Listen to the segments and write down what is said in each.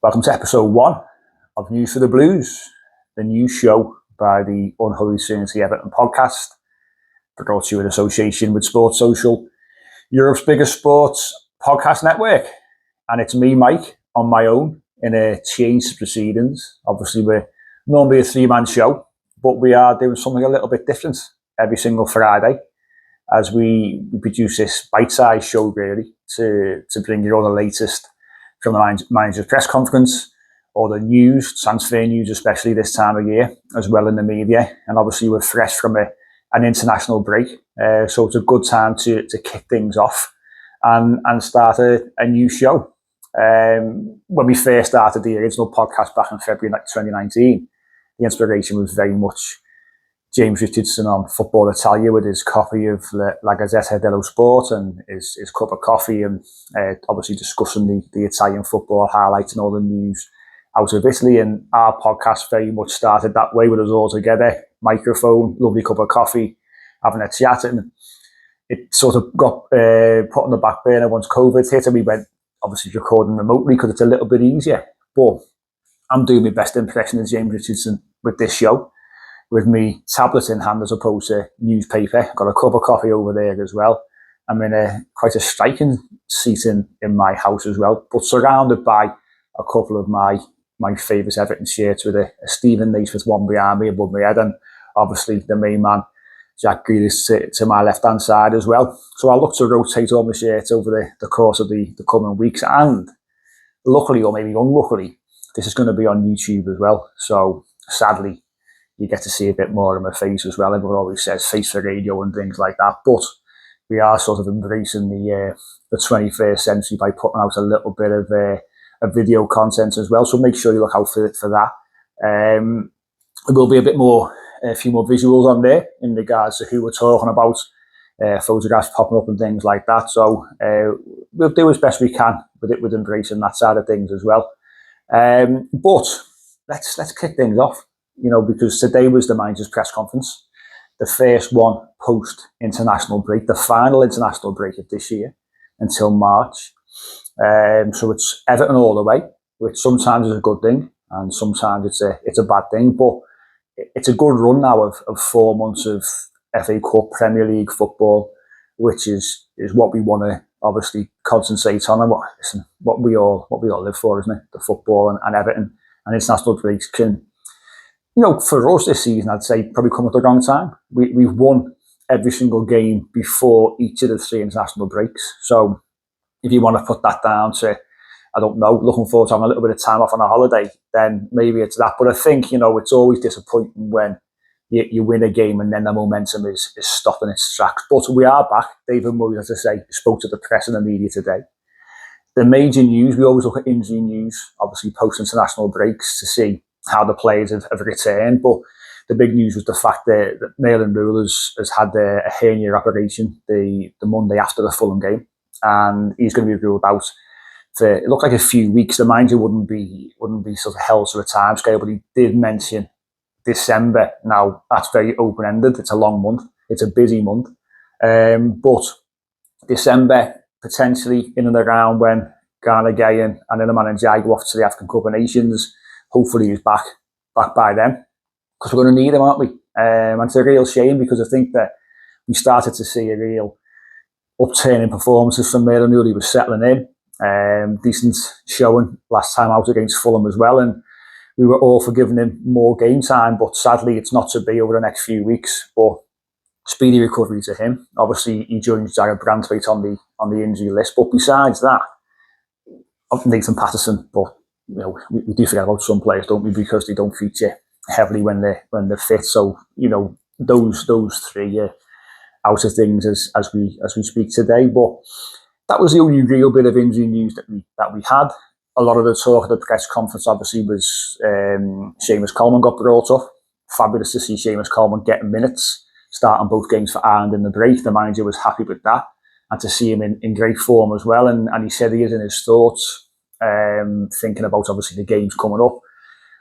Welcome to episode 1 of News for the Blues, the news show by the Unholy Trinity Everton podcast, brought to you in association with Sports Social, Europe's biggest sports podcast network. And it's me, Mike, on my own in a changed proceedings. Obviously, we're normally a 3-man show, but we are doing something a little bit different every single Friday as we produce this bite-sized show, really, to bring you all the latest from the manager's press conference, or the news, transfer news, especially this time of year, as well in the media. And obviously we're fresh from an international break, so it's a good time to kick things off and start a new show. When we first started the original podcast back in February 2019, the inspiration was very much James Richardson on Football Italia with his copy of La Gazzetta dello Sport and his cup of coffee, and obviously discussing the Italian football highlights and all the news out of Italy. And our podcast very much started that way, with us all together, microphone, lovely cup of coffee, having a chat. And it sort of got put on the back burner once COVID hit, and we went obviously recording remotely because it's a little bit easier. But I'm doing my best impression of James Richardson with this show, with me tablet in hand as opposed to newspaper. Got a cup of coffee over there as well. I'm in quite a striking seat in my house as well, but surrounded by a couple of my favourite Everton shirts with a Stephen Naismith one behind me above my head, and obviously the main man, Jack Grealish, to my left-hand side as well. So I'll look to rotate all my shirts over the course of the coming weeks, and luckily, or maybe unluckily, this is going to be on YouTube as well. So sadly, you get to see a bit more of my face as well. Everyone always says face for radio and things like that, but we are sort of embracing the 21st century by putting out a little bit of video content as well. So make sure you look out for that. There will be a few more visuals on there in regards to who we're talking about, photographs popping up and things like that. So we'll do as best we can with embracing that side of things as well. But let's kick things off. Because today was the manager's press conference, the first one post-international break, the final international break of this year until March. So it's Everton all the way, which sometimes is a good thing and sometimes it's a bad thing. But it's a good run now of 4 months of FA Cup, Premier League football, which is what we want to obviously concentrate on, and what we all live for, isn't it? The football and Everton and international breaks can. For us this season, I'd say probably come at the wrong time. We've won every single game before each of the 3 international breaks. So if you want to put that down to, I don't know, looking forward to having a little bit of time off on a holiday, then maybe it's that. But I think, it's always disappointing when you win a game and then the momentum is stopping its tracks. But we are back. David Moyes, as I say, spoke to the press and the media today. The major news, we always look at injury news, obviously post-international breaks, to see how the players have returned, but the big news was the fact that Maitland Rule has had a hernia operation the Monday after the Fulham game, and he's going to be ruled out for, it looked like, a few weeks. The manager wouldn't be sort of held to a time scale, but he did mention December. Now that's very open ended. It's a long month. It's a busy month, but December potentially in and around when Garner, and Innerman and Jai go off to the African Cup of Nations. Hopefully he's back by then, because we're going to need him, aren't we? And it's a real shame, because I think that we started to see a real upturn in performances from Maitland Rule. He was settling in, decent showing last time out against Fulham as well, and we were all for giving him more game time, but sadly it's not to be over the next few weeks. But speedy recovery to him. Obviously he joins Jared Branthwaite on the injury list, but besides that, Nathan Patterson, but we do forget about some players, don't we, because they don't feature heavily when they're fit. So those 3 are out of things as we speak today. But that was the only real bit of injury news that we had. A lot of the talk at the press conference obviously was Seamus Coleman got brought up. Fabulous to see Seamus Coleman getting minutes, starting both games for Ireland in the break. The manager was happy with that, and to see him in great form as well. And he said he is in his thoughts. Thinking about obviously the games coming up.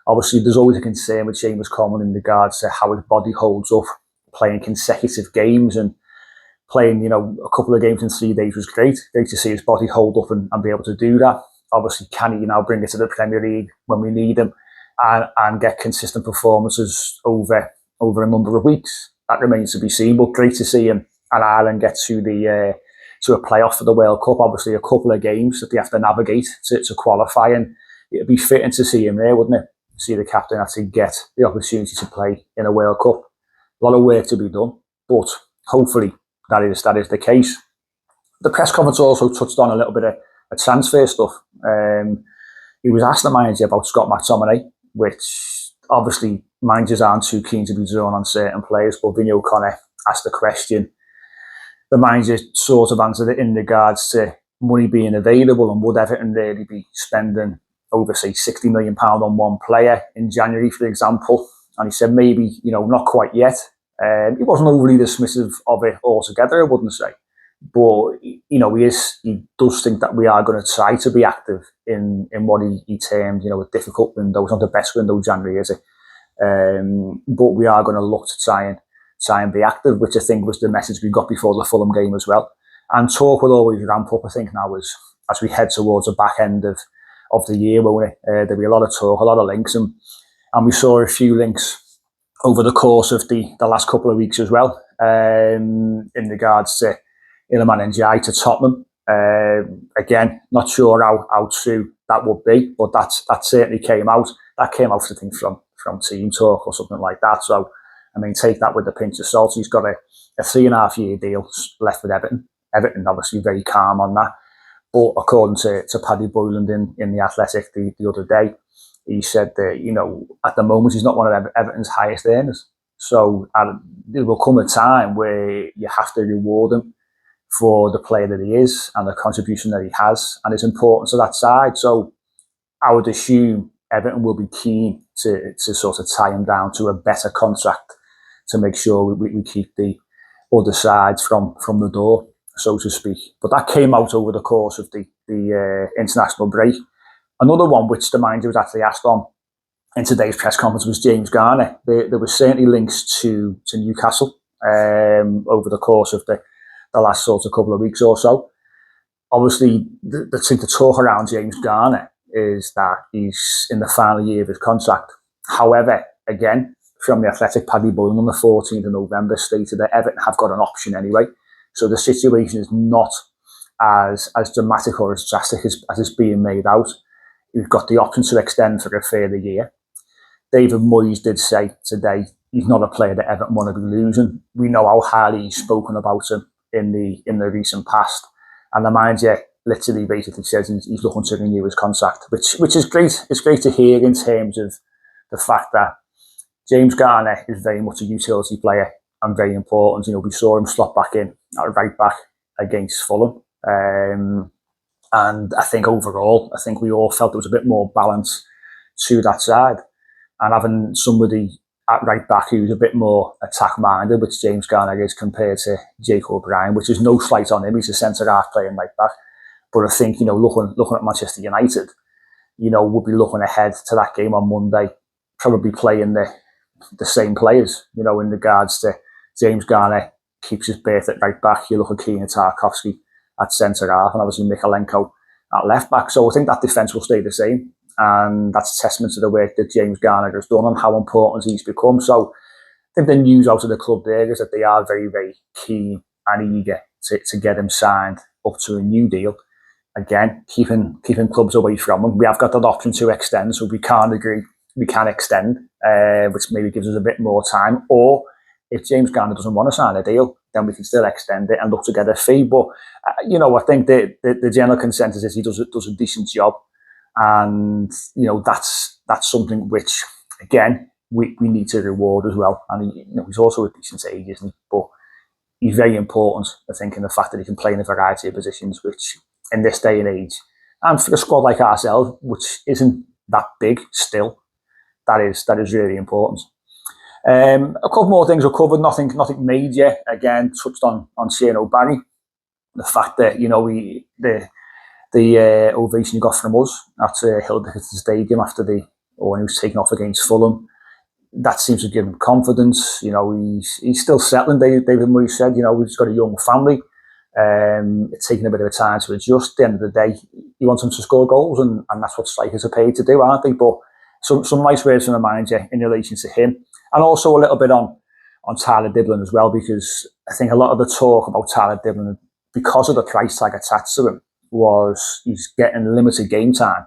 Obviously there's always a concern with Seamus Coleman in regards to how his body holds up playing consecutive games, and playing a couple of games in 3 days was great to see his body hold up and be able to do that. Obviously, can he now bring it to the Premier League when we need him and get consistent performances over a number of weeks? That remains to be seen, but great to see him and Ireland get to a playoff for the World Cup. Obviously, a couple of games that they have to navigate to qualify, and it'd be fitting to see him there, wouldn't it? See the captain actually get the opportunity to play in a World Cup. A lot of work to be done, but hopefully that is the case. The press conference also touched on a little bit of transfer stuff. He was asked the manager about Scott McTominay, which obviously managers aren't too keen to be drawn on certain players, but Vinny O'Connor asked the question. The manager sort of answered it in regards to money being available and would Everton really be spending over, say, £60 million on one player in January, for example. And he said maybe, not quite yet. He wasn't overly dismissive of it altogether, I wouldn't say. But, he does think that we are going to try to be active in what he termed, a difficult window. It's not the best window, January, is it? But we are going to look to try and be active, which I think was the message we got before the Fulham game as well. And talk will always ramp up, I think, now as we head towards the back end of the year, won't it? There'll be a lot of talk, a lot of links, and we saw a few links over the course of the last couple of weeks as well, in regards to Iliman Ndiaye to Tottenham. Again, not sure how true that would be, but that certainly came out. That came out, I think, from Team Talk or something like that. So, I mean, take that with a pinch of salt. He's got a 3.5-year deal left with Everton. Everton obviously very calm on that. But according to Paddy Boyland in The Athletic the other day, he said that, at the moment he's not one of Everton's highest earners. So there will come a time where you have to reward him for the player that he is and the contribution that he has and his importance to that side. So I would assume Everton will be keen to sort of tie him down to a better contract to make sure we keep the other side from the door, so to speak. But that came out over the course of the international break. Another one which the manager was actually asked on in today's press conference was James Garner. There was certainly links to Newcastle over the course of the last sort of couple of weeks or so. Obviously, the talk around James Garner is that he's in the final year of his contract. However, again, from The Athletic, Paddy Boylan on the 14th of November stated that Everton have got an option anyway. So the situation is not as dramatic or as drastic as it's being made out. We've got the option to extend for a further year. David Moyes did say today he's not a player that Everton want to be losing. We know how highly he's spoken about him in the recent past. And the manager literally basically says he's looking to renew his contract, which is great. It's great to hear in terms of the fact that James Garner is very much a utility player and very important. We saw him slot back in at right back against Fulham. And I think overall, we all felt there was a bit more balance to that side. And having somebody at right back who's a bit more attack-minded, which James Garner is compared to Jake O'Brien, which is no slight on him. He's a centre-half playing right back. But I think, looking at Manchester United, we'll be looking ahead to that game on Monday, probably playing the same players, in regards to James Garner keeps his berth at right back. You look at Keane and Tarkowski at centre-half, and obviously Mikalenko at left-back. So I think that defence will stay the same. And that's a testament to the work that James Garner has done and how important he's become. So I think the news out of the club there is that they are very, very keen and eager to get him signed up to a new deal. Again, keeping clubs away from him. We have got that option to extend, so we can't agree. We can extend, which maybe gives us a bit more time. Or if James Garner doesn't want to sign a deal, then we can still extend it and look to get a fee. But, I think the general consensus is he does a decent job. And, that's something which, again, we need to reward as well. And he's also a decent age, isn't he? But he's very important, I think, in the fact that he can play in a variety of positions, which in this day and age, and for a squad like ourselves, which isn't that big still, that is really important. A couple more things are covered, nothing major. Again, touched on Shane O'Barry, the fact that the ovation he got from us at Hillsborough Stadium when he was taken off against Fulham, that seems to give him confidence. He's still settling. David Moyes said, he's got a young family. It's taking a bit of a time to adjust. At the end of the day, he wants them to score goals, and that's what strikers are paid to do, aren't they? But some nice words from the manager in relation to him, and also a little bit on Tyler Dibling as well, because I think a lot of the talk about Tyler Dibling, because of the price tag attached to him, was he's getting limited game time,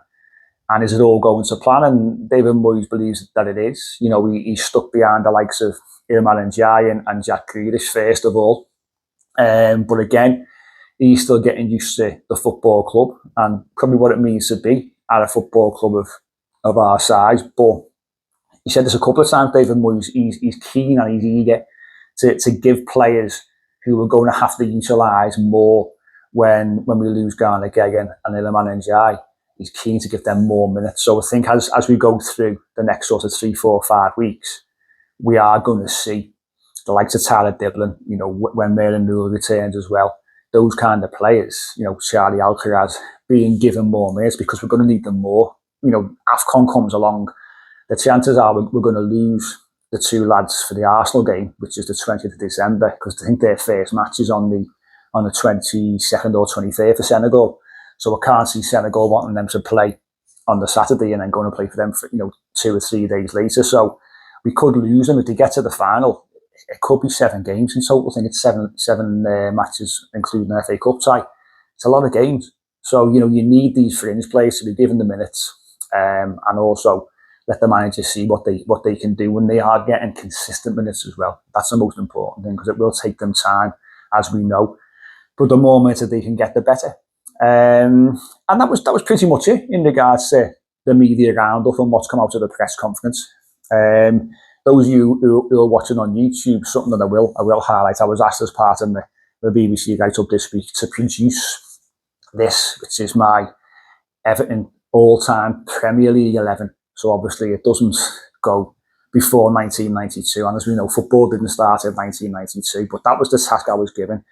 and is it all going to plan? And David Moyes believes that it is. You know, he's stuck behind the likes of Iliman Ndiaye and Jack Grealish first of all, but again, he's still getting used to the football club and probably what it means to be at a football club of our size. But he said this a couple of times, David Moyes, he's keen and he's eager to give players who are going to have to utilise more when we lose Garner and Iliman Ndiaye. He's keen to give them more minutes. So I think as we go through the next sort of 3, 4, 5 weeks, we are going to see the likes of Tyler Dibling, you know, when Maitland Newell returns as well, those kind of players, you know, Charlie Alcaraz, being given more minutes because we're going to need them more. You know, AFCON comes along, the chances are we're going to lose the 2 lads for the Arsenal game, which is the 20th of December, because I think their first match is on the 22nd or 23rd for Senegal. So I can't see Senegal wanting them to play on the Saturday and then going to play for them for, you know, 2 or 3 days later. So we could lose them if they get to the final. It could be 7 games in total. I think it's seven matches, including the FA Cup tie. It's a lot of games. So, you know, you need these fringe players to be given the minutes, and also let the managers see what they can do when they are getting consistent minutes as well. That's the most important thing, because it will take them time, as we know. But the more minutes that they can get, the better. And that was pretty much it in regards to the media roundup and what's come out of the press conference. Those of you who are watching on YouTube, something that I will highlight. I was asked as part of the BBC write-up this week to produce this, which is my Everton all-time Premier League 11. So obviously it doesn't go before 1992. And as we know, football didn't start in 1992, but that was the task I was given.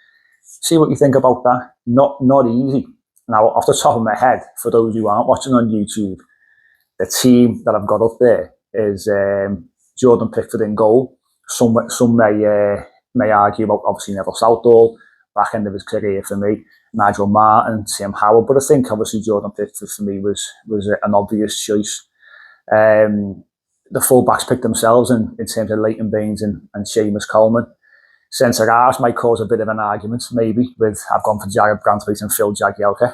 See what you think about that. Not easy. Now, off the top of my head, for those who aren't watching on YouTube, the team that I've got up there is Jordan Pickford in goal. Some may argue about obviously Neville Southall, back end of his career for me, Nigel Martin, Tim Howard, but I think obviously Jordan Pickford for me was an obvious choice. The full-backs picked themselves in terms of Leighton Baines and Seamus Coleman. Centre halves might cause a bit of an argument, maybe, with I've gone for Jared Brantwaite and Phil Jagielka.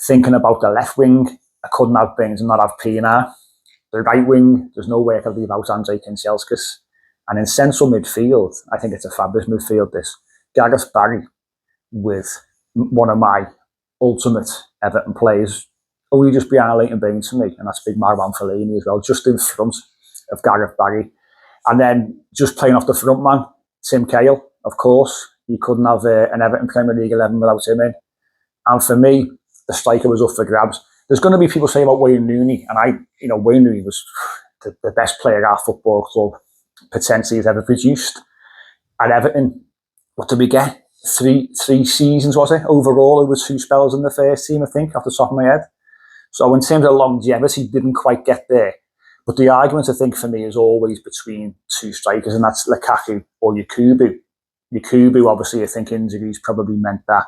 Thinking about the left wing, I couldn't have Baines and not have Pienaar. The right wing, there's no way I could leave out Andrei Kanchelskis. And in central midfield, I think it's a fabulous midfield, this. Gareth Barry with one of my ultimate Everton players, only just behind Leighton Baines for me, and that's big Marwan Fellaini as well, just in front of Gareth Barry. And then just playing off the front man, Tim Cahill, of course. You couldn't have an Everton Premier League 11 without him in. And for me, the striker was up for grabs. There's going to be people saying about Wayne Rooney, and Wayne Rooney was the best player our football club potentially has ever produced. At Everton, what did we get? Three seasons, was it? Overall, over 2 spells in the first team, I think, off the top of my head. So in terms of longevity, didn't quite get there. But the argument, I think, for me is always between 2 strikers, and that's Lukaku or Yakubu. Yakubu, obviously, I think injuries probably meant that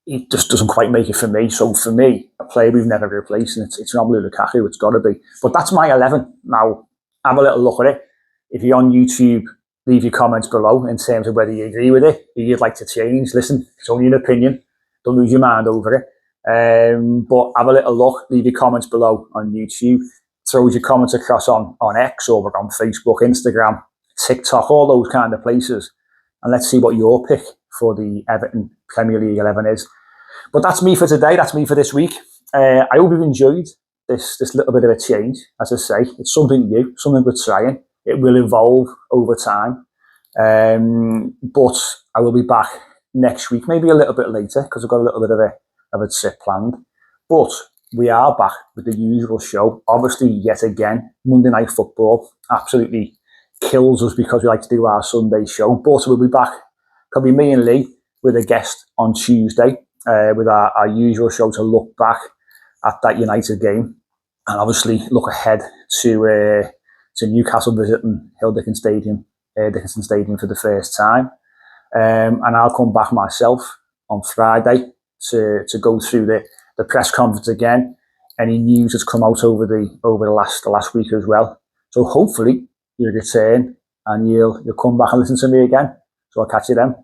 he just doesn't quite make it for me. So for me, a player we've never replaced, and it's Romelu Lukaku, it's got to be. But that's my 11. Now, have a little look at it. If you're on YouTube, leave your comments below in terms of whether you agree with it, who you'd like to change. Listen, it's only an opinion. Don't lose your mind over it. But have a little look, leave your comments below on YouTube. Throw your comments across on X or on Facebook, Instagram, TikTok, all those kind of places. And let's see what your pick for the Everton Premier League 11 is. But that's me for today. That's me for this week. I hope you've enjoyed this little bit of a change. As I say, it's something new, something we're trying. It will evolve over time. But I will be back next week, maybe a little bit later, because I've got a little bit of a trip planned. But we are back with the usual show. Obviously, yet again, Monday Night Football absolutely kills us because we like to do our Sunday show. But we'll be back, probably me and Lee, with a guest on Tuesday, with our usual show to look back at that United game and obviously look ahead to Newcastle visiting Dickinson Stadium for the first time. And I'll come back myself on Friday to go through the press conference again. Any news that's come out over the last week as well. So hopefully you'll return and you'll come back and listen to me again. So I'll catch you then.